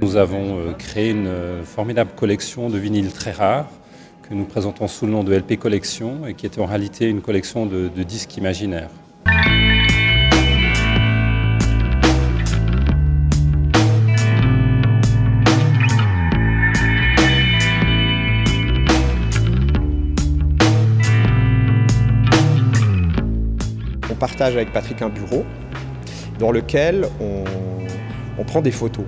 Nous avons créé une formidable collection de vinyles très rares que nous présentons sous le nom de LP Collection et qui était en réalité une collection de disques imaginaires. On partage avec Patrick un bureau dans lequel on prend des photos.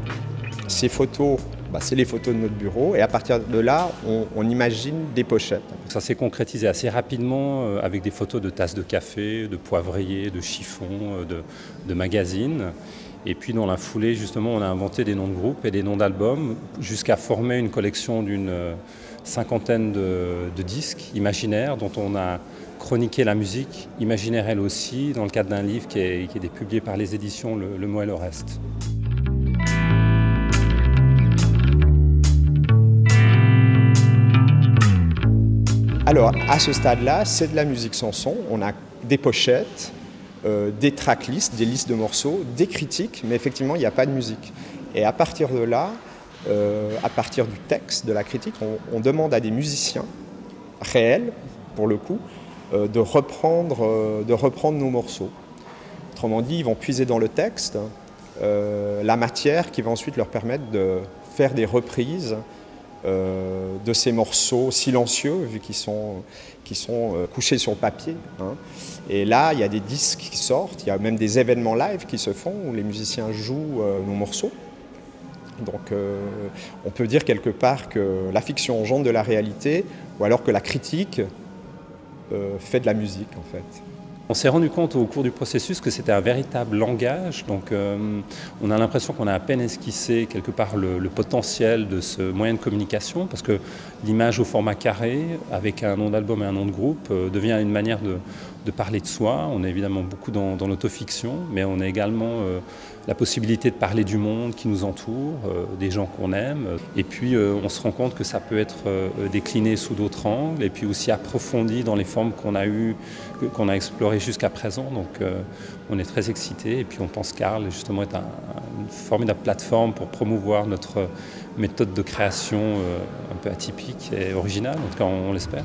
Ces photos, c'est les photos de notre bureau et à partir de là, on imagine des pochettes. Ça s'est concrétisé assez rapidement avec des photos de tasses de café, de poivriers, de chiffons, de magazines. Et puis dans la foulée, justement, on a inventé des noms de groupes et des noms d'albums jusqu'à former une collection d'une cinquantaine de disques imaginaires dont on a chroniqué la musique, imaginaire elle aussi, dans le cadre d'un livre qui est publié par les éditions Le Mot et le Reste. Alors, à ce stade-là, c'est de la musique sans son. On a des pochettes, des tracklists, des listes de morceaux, des critiques, mais effectivement, il n'y a pas de musique. Et à partir de là, à partir du texte, de la critique, on demande à des musiciens réels, pour le coup, de reprendre nos morceaux. Autrement dit, ils vont puiser dans le texte la matière qui va ensuite leur permettre de faire des reprises de ces morceaux silencieux, vu qu'ils sont couchés sur le papier. Et là, il y a des disques qui sortent, il y a même des événements live qui se font où les musiciens jouent nos morceaux. Donc on peut dire quelque part que la fiction engendre de la réalité, ou alors que la critique fait de la musique en fait. On s'est rendu compte au cours du processus que c'était un véritable langage, donc on a l'impression qu'on a à peine esquissé quelque part le potentiel de ce moyen de communication, parce que l'image au format carré, avec un nom d'album et un nom de groupe, devient une manière de parler de soi. On est évidemment beaucoup dans l'autofiction, mais on a également la possibilité de parler du monde qui nous entoure, des gens qu'on aime. Et puis on se rend compte que ça peut être décliné sous d'autres angles, et puis aussi approfondi dans les formes qu'on a explorées jusqu'à présent. Donc on est très excités, et puis on pense qu'Arles justement est une formidable plateforme pour promouvoir notre méthode de création un peu atypique et originale, en tout cas on l'espère.